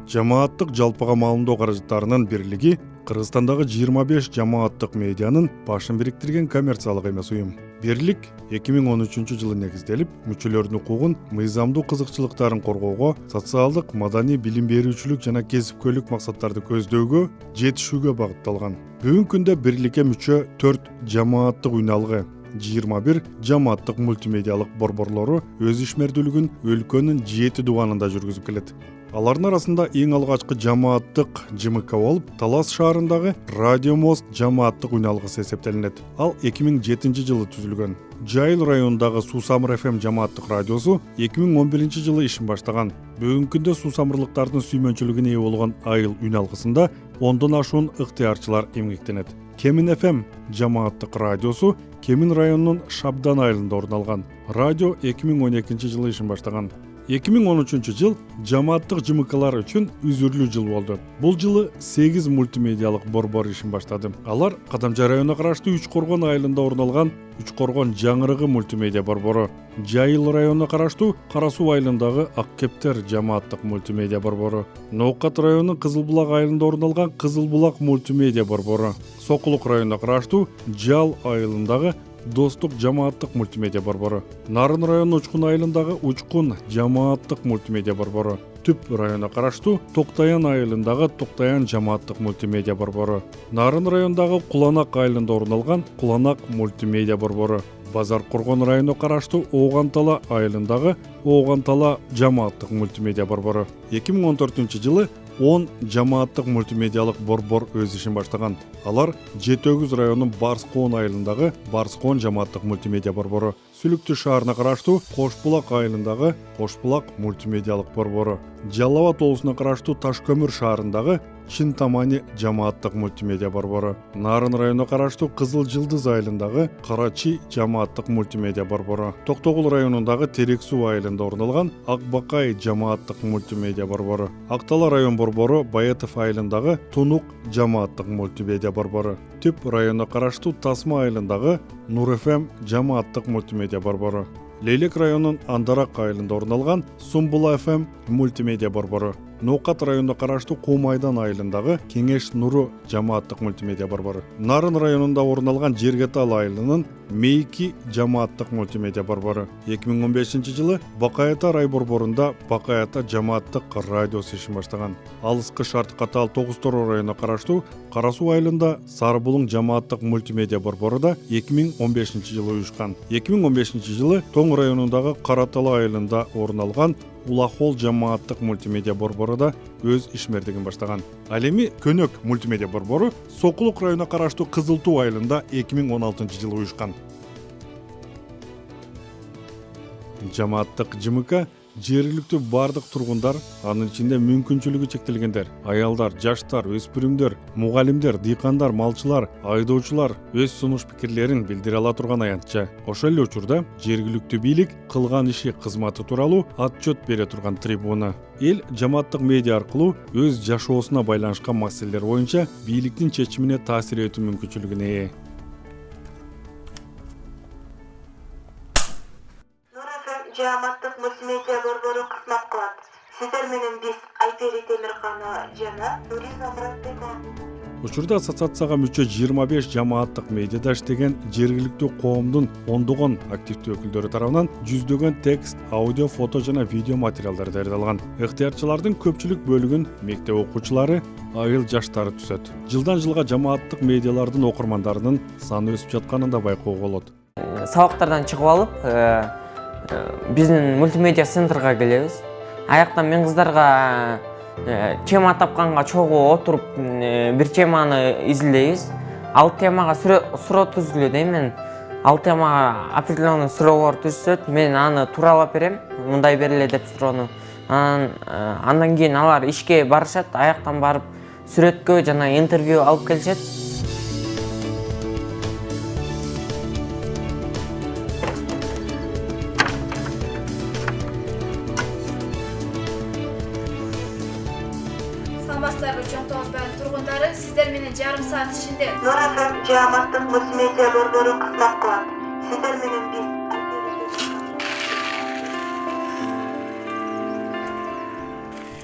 Жамааттык жалпыга маалымдоо каражаттарынын бирлиги Кыргызстандагы 25 жамааттык медианын башын бириктирген коммерциялык эмес уюм. Бирлик 2013-жылы негизделип, мүчөлөрүнүн укугун, мыйзамдуу кызыкчылыктарын коргоого, социалдык, маданий, билим берүүчүлүк жана кесипкөйлүк максаттарды көздөөгө, жетишүүгө багытталган. Бүгүнкү күндө бирликке мүчө 4 жамааттык уюналгы, 21 жамааттык мультимедиалык борборлору өз ишмердүүлүгүн өлкөнүн 7 дубанында жүргүзүп келет. Алардын арасында эң алгачкы жамааттык ЖМК болуп, Талас шаарындагы Радио Мост жамааттык уюналгысы эсептелинет. Ал 2007-жылы түзүлгөн. Жайыл районундагы Сусамыр ФМ жамааттык радиосу 2011-жылы ишин баштаган. Бүгүнкү күндө сусамырлыктардын сүймөнчүлүгүнө ээ болгон Айыл уюналгысында 10дон ашуун ыктыярчылар эмгектенет. Кемин ФМ жамааттык радиосу Кемин районунун Шабдан айылында орун алган. Радио 2012-жылы ишин баштаган. 2013-жыл жамааттык ЖМКлар үчүн үзүрлүү жыл болду. Бул жылы 8 мультимедиалык борбор ишин баштады. Алар Кадамжай районуна караштуу Үч Коргон айылында орун алган Үч Коргон жаңырыгы мультимедиа борбору, Жайыл районуна караштуу Кара Суу айылындагы Ак Кептер жамааттык мультимедиа борбору, Ноокат районунун Кызыл Булак айылында орун алган Кызыл Булак мультимедиа борбору, Сокулук районуна караштуу Жал айылындагы Достук жамааттык мультимедиа борбору, Нарын районунун Учкун айылындагы Учкун жамааттык мультимедиа борбору, Түп районуна караштуу Токтаян айылындагы Токтаян жамааттык мультимедиа борбору, Нарын районундагы Куланак айылында орун алган Куланак мультимедиа борбору, Базар Коргон районуна караштуу Оогантала айылындагы Оогантала жамааттык мультимедиа борбору. 2014-жылы 10 жамааттык мультимедиалык борбор өз ишин баштаган. Алар Жетөгүз районунун Барскоон айылындагы Барскоон жамааттык мультимедиа борбору, Сүлүктү шаарына караштуу Кош Булак айылындагы Кош Булак мультимедиалык борбору, Жалал Абад облусуна караштуу Ташкөмүр шаарындагы Чынтамани жамааттык мультимедиа борбору, Нарын районуна караштуу Кызыл Жылдыз айылындагы Карачи жамааттык мультимедиа борбору, Токтогул районундагы Терек Суу айылында орун алган Ак Бакай жамааттык мультимедиа борбору, Актала район борбору Баятов айылындагы Тунук жамааттык мультимедиа борбору, Түп районуна караштуу Тасма айылындагы Нур ФМ жамааттык мультимедиа борбору, Лейлек районунун Андарак айылында орун алган Сумбула ФМ мультимедиа борбору, Ноокат районуна караштуу Кумайдан айылындагы Кеңеш Нуру жамааттык мультимедиа борбору, Нарын районунда орун алган Жергетал айылынын Мейки жамааттык мультимедиа борбору. 2015-жылы Бакай-Ата рай борборунда Бакай-Ата жамааттык радиосу ишин баштаган. Алыскы Шарт Катал Тогуз Тороо районуна караштуу Кара Суу айылында Сары Булуң жамааттык мультимедиа борбору да 2015-жылы уюшкан. 2015-жылы Тоң районундагы Каратала айылында орун алган Улахол жамааттык мультимедиа борбору да өз ишмердигин баштаган. Ал эми Көнөк мультимедиа борбору Сокулук районуна караштуу Кызыл Туу айылында 2016-жылы уюшкан. Жамааттык ЖМК жергиликтүү бардык тургундар, анын ичинде мүмкүнчүлүгү чектелгендер, аялдар, жаштар, өспүрүмдөр, мугалимдер, дыйкандар, малчылар, айдоочулар өз сунуш пикирлерин билдире ала турган аянтча. Ошол эле учурда жергиликтүү бийлик кылган иши кызматы тууралуу отчет бере турган трибуна. Эл жамааттык медиа аркылуу өз жашоосуна байланышкан маселелер боюнча бийликтин чечимине таасир этүү мүмкүнчүлүгүнө ээ. Жамааттык мультимедиа борбору кызмат кылат. Сиздер менен биз Айпери Темиркана жана Нуриза Муратбекова. Учурда ассоциацияга мүчө 25 жамааттык медиада иштеген жергиликтүү коомдун ондогон активдүү өкүлдөрү тарабынан жүздөгөн текст, аудио, фото жана видео материалдар даярдалган. Ыктыярчылардын көпчүлүк бөлүгүн мектеп окуучулары, айыл жаштары түзөт. Жылдан жылга жамааттык медиалардын окурмандарынын саны өсүп жатканын да байкоого болот. Сабактардан чыгып алып, биздин мультимедиа центрга келебиз. Аяктан мен кыздарга тема тапканга чогуу отуруп бир теманы изилдейбиз. Ал темага суроо түзүлөт. Мен ал темага определенный суроолор түзсөт, мен аны тууралап берем, мындай бериле деп суроону. Андан кийин алар ишке барышат, аяктан барып сүрөткө жана интервью алып келишет. Саламатсыздарбы, чоң тоғыз бөлім тургундары, сиздер менен жарым саат ичинде Нур ФМ жамааттык мультимедиа борбору кызмат кылат. Сиздер менен биз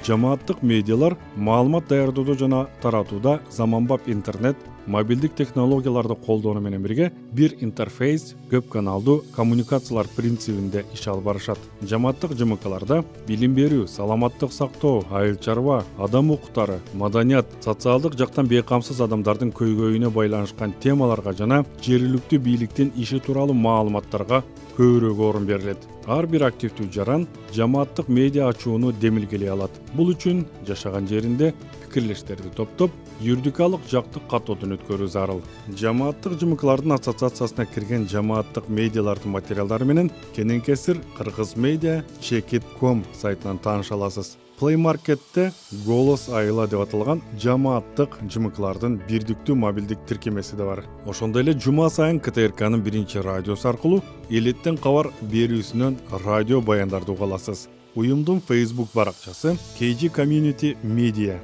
жамааттык медиалар маалымат даярдоодо жана таратууда заманбап интернет, мобилдик технологияларды колдонуу менен бирге бир интерфейс, көп каналдуу коммуникациялар принцибинде иш алып барышат. Жамааттык ЖМКларда билим берүү, саламаттык сактоо, айыл чарба, адам укуктары, маданият, социалдык жактан бейкамсыз адамдардын көйгөйүнө байланышкан темаларга жана жергиликтүү бийликтин иши тууралуу маалыматтарга көбүрөөк орун берилет. Ар бир активдүү жаран жамааттык медиа ачууну демилгелей алат. Бул үчүн жашаган жеринде пикирлештерди топтоп, юридикалык жактык катоодон өткөрүү зарыл. Жамааттык ЖМКлардын ассоциациясына кирген жамааттык медиалардын материалдары менен кененкесир Кыргыз медиа Chekit.com сайтынан тааныша аласыз. Play Market'te Голос айыла деп аталган жамааттык ЖМКлардын бирдиктүү мобилдик тиркемеси да бар. Ошондой эле жума сайын КТРКнын биринчи радиосу аркылуу элеттен кабар берүүсүнөн радио баяндарды уга аласыз. Уюмдун Facebook баракчасы KG Community Media.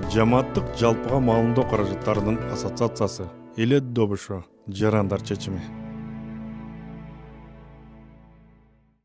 Жамааттык жалпыга маалымдоо каражаттарынын ассоциациясы Элет Добушо жарандар чечими.